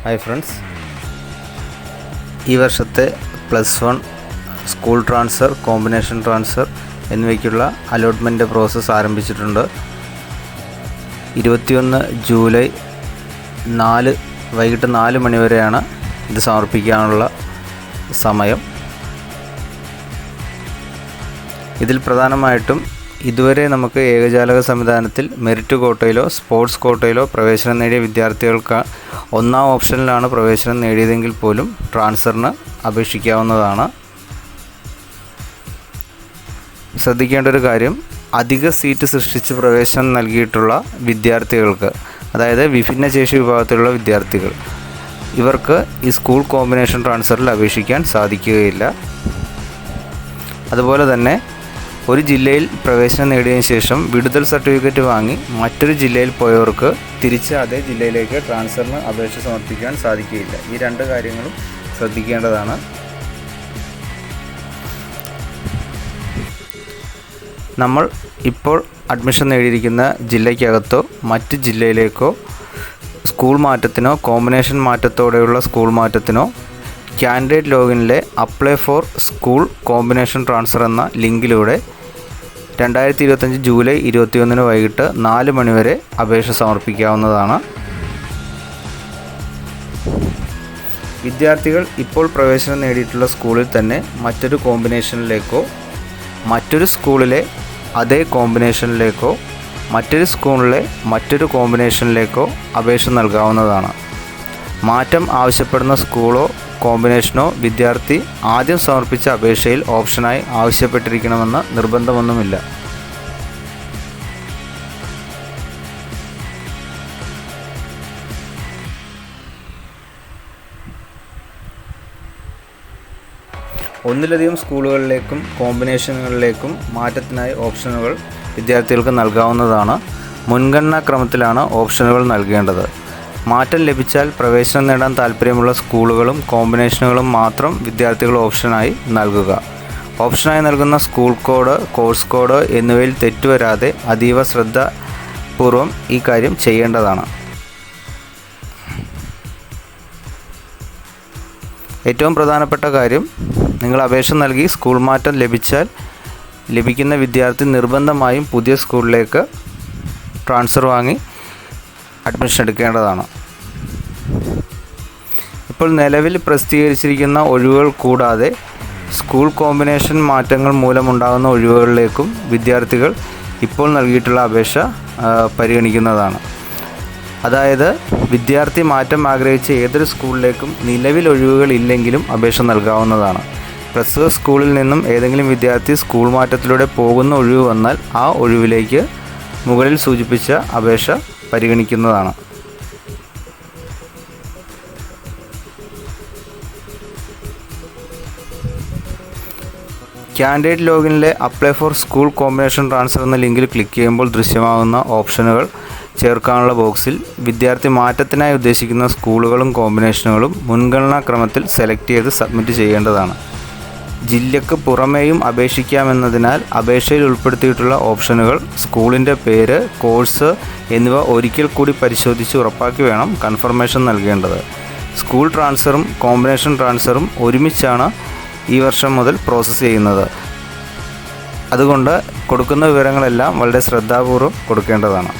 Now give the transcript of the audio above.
Hi friends, ഈ വർഷത്തെ +1 school transfer, combination transfer എന്നിവയ്ക്കുള്ള അലോട്ട്മെൻറ്റ് പ്രോസസ്സ് ആരംഭിച്ചിട്ടുണ്ട്. 21 ജൂലൈ വൈകിട്ട് 4 മണി വരെയാണ് ഇത് സമർപ്പിക്കാനുള്ള സമയം. ഇതിൽ പ്രധാനമായിട്ടും ഇതുവരെ നമുക്ക് ഏകജാലക സംവിധാനത്തിൽ മെറിറ്റ് കോട്ടയിലോ സ്പോർട്സ് കോട്ടയിലോ പ്രവേശനം നേടിയ വിദ്യാർത്ഥികൾക്ക് ഒന്നാം ഓപ്ഷനിലാണ് പ്രവേശനം നേടിയതെങ്കിൽ പോലും ട്രാൻസ്ഫറിന് അപേക്ഷിക്കാവുന്നതാണ്. ശ്രദ്ധിക്കേണ്ട ഒരു കാര്യം, അധിക സീറ്റ് സൃഷ്ടിച്ച് പ്രവേശനം നൽകിയിട്ടുള്ള വിദ്യാർത്ഥികൾക്ക്, അതായത് വിഭിന്നശേഷി വിഭാഗത്തിലുള്ള വിദ്യാർത്ഥികൾ, ഇവർക്ക് ഈ സ്കൂൾ കോമ്പിനേഷൻ ട്രാൻസ്ഫറിൽ അപേക്ഷിക്കാൻ സാധിക്കുകയില്ല. അതുപോലെ തന്നെ ഒരു ജില്ലയിൽ പ്രവേശനം നേടിയതിനു ശേഷം വിടുതൽ സർട്ടിഫിക്കറ്റ് വാങ്ങി മറ്റൊരു ജില്ലയിൽ പോയവർക്ക് തിരിച്ച് അതേ ജില്ലയിലേക്ക് ട്രാൻസ്ഫറിന് അപേക്ഷ സമർപ്പിക്കാൻ സാധിക്കുകയില്ല. ഈ രണ്ട് കാര്യങ്ങളും ശ്രദ്ധിക്കേണ്ടതാണ്. നമ്മൾ ഇപ്പോൾ അഡ്മിഷൻ നേടിയിരിക്കുന്ന ജില്ലയ്ക്കകത്തോ മറ്റ് ജില്ലയിലേക്കോ സ്കൂൾ മാറ്റത്തിനോ കോമ്പിനേഷൻ മാറ്റത്തോടെയുള്ള സ്കൂൾ മാറ്റത്തിനോ കാൻഡിഡേറ്റ് ലോഗിനിലെ apply for school combination transfer എന്ന ലിങ്കിലൂടെ 2025 ജൂലൈ 21 വൈകിട്ട് 4 മണി വരെ അപേക്ഷ സമർപ്പിക്കാവുന്നതാണ്. വിദ്യാർത്ഥികൾ ഇപ്പോൾ പ്രവേശനം നേടിയിട്ടുള്ള സ്കൂളിൽ തന്നെ മറ്റൊരു കോമ്പിനേഷനിലേക്കോ മറ്റൊരു സ്കൂളിലെ അതേ കോമ്പിനേഷനിലേക്കോ മറ്റൊരു സ്കൂളിലെ മറ്റൊരു കോമ്പിനേഷനിലേക്കോ അപേക്ഷ നൽകാവുന്നതാണ്. മാറ്റം ആവശ്യപ്പെടുന്ന സ്കൂളോ കോമ്പിനേഷനോ വിദ്യാർത്ഥി ആദ്യം സമർപ്പിച്ച അപേക്ഷയിൽ ഓപ്ഷനായി ആവശ്യപ്പെട്ടിരിക്കണമെന്ന് നിർബന്ധമൊന്നുമില്ല. ഒന്നിലധികം സ്കൂളുകളിലേക്കും കോമ്പിനേഷനുകളിലേക്കും മാറ്റത്തിനായി ഓപ്ഷനുകൾ വിദ്യാർത്ഥികൾക്ക് നൽകാവുന്നതാണ്. മുൻഗണനാ ക്രമത്തിലാണ് ഓപ്ഷനുകൾ നൽകേണ്ടത്. മാറ്റം ലഭിച്ചാൽ പ്രവേശനം നേടാൻ താൽപ്പര്യമുള്ള സ്കൂളുകളും കോമ്പിനേഷനുകളും മാത്രം വിദ്യാർത്ഥികൾ ഓപ്ഷനായി നൽകുക. ഓപ്ഷനായി നൽകുന്ന സ്കൂൾ കോഡ്, കോഴ്സ് കോഡ് എന്നിവയിൽ തെറ്റുവരാതെ അതീവ ശ്രദ്ധാപൂർവം ഈ കാര്യം ചെയ്യേണ്ടതാണ്. ഏറ്റവും പ്രധാനപ്പെട്ട കാര്യം, നിങ്ങൾ അപേക്ഷ നൽകി സ്കൂൾ മാറ്റം ലഭിച്ചാൽ ലഭിക്കുന്ന വിദ്യാർത്ഥി നിർബന്ധമായും പുതിയ സ്കൂളിലേക്ക് ട്രാൻസ്ഫർ വാങ്ങി അഡ്മിഷൻ എടുക്കേണ്ടതാണ്. ഇപ്പോൾ നിലവിൽ പ്രസിദ്ധീകരിച്ചിരിക്കുന്ന ഒഴിവുകൾ കൂടാതെ സ്കൂൾ കോമ്പിനേഷൻ മാറ്റങ്ങൾ മൂലമുണ്ടാകുന്ന ഒഴിവുകളിലേക്കും വിദ്യാർത്ഥികൾ ഇപ്പോൾ നൽകിയിട്ടുള്ള അപേക്ഷ പരിഗണിക്കുന്നതാണ്. അതായത് വിദ്യാർത്ഥി മാറ്റം ആഗ്രഹിച്ച ഏതൊരു സ്കൂളിലേക്കും നിലവിൽ ഒഴിവുകൾ ഇല്ലെങ്കിലും അപേക്ഷ നൽകാവുന്നതാണ്. പ്രസ്തുത സ്കൂളിൽ നിന്നും ഏതെങ്കിലും വിദ്യാർത്ഥി സ്കൂൾ മാറ്റത്തിലൂടെ പോകുന്ന ഒഴിവ് വന്നാൽ ആ ഒഴിവിലേക്ക് മുകളിൽ സൂചിപ്പിച്ച അപേക്ഷ പരിഗണിക്കുന്നതാണ്. കാൻഡിഡേറ്റ് ലോഗിനിലെ apply for school combination transfer എന്ന ലിങ്കിൽ ക്ലിക്ക് ചെയ്യുമ്പോൾ ദൃശ്യമാകുന്ന ഓപ്ഷനുകൾ ചേർക്കാനുള്ള ബോക്സിൽ വിദ്യാർത്ഥി മാറ്റത്തിനായി ഉദ്ദേശിക്കുന്ന സ്കൂളുകളും കോമ്പിനേഷനുകളും മുൻഗണനാ ക്രമത്തിൽ സെലക്ട് ചെയ്ത് സബ്മിറ്റ് ചെയ്യേണ്ടതാണ്. ജില്ലയ്ക്ക് പുറമേയും അപേക്ഷിക്കാമെന്നതിനാൽ അപേക്ഷയിൽ ഉൾപ്പെടുത്തിയിട്ടുള്ള ഓപ്ഷനുകൾ, സ്കൂളിൻ്റെ പേര്, കോഴ്സ് എന്നിവ ഒരിക്കൽ കൂടി പരിശോധിച്ച് ഉറപ്പാക്കി വേണം കൺഫർമേഷൻ നൽകേണ്ടത്. സ്കൂൾ ട്രാൻസ്ഫറും കോമ്പിനേഷൻ ട്രാൻസ്ഫറും ഒരുമിച്ചാണ് ഈ വർഷം മുതൽ പ്രോസസ്സ് ചെയ്യുന്നത്. അതുകൊണ്ട് കൊടുക്കുന്ന വിവരങ്ങളെല്ലാം വളരെ ശ്രദ്ധാപൂർവം കൊടുക്കേണ്ടതാണ്.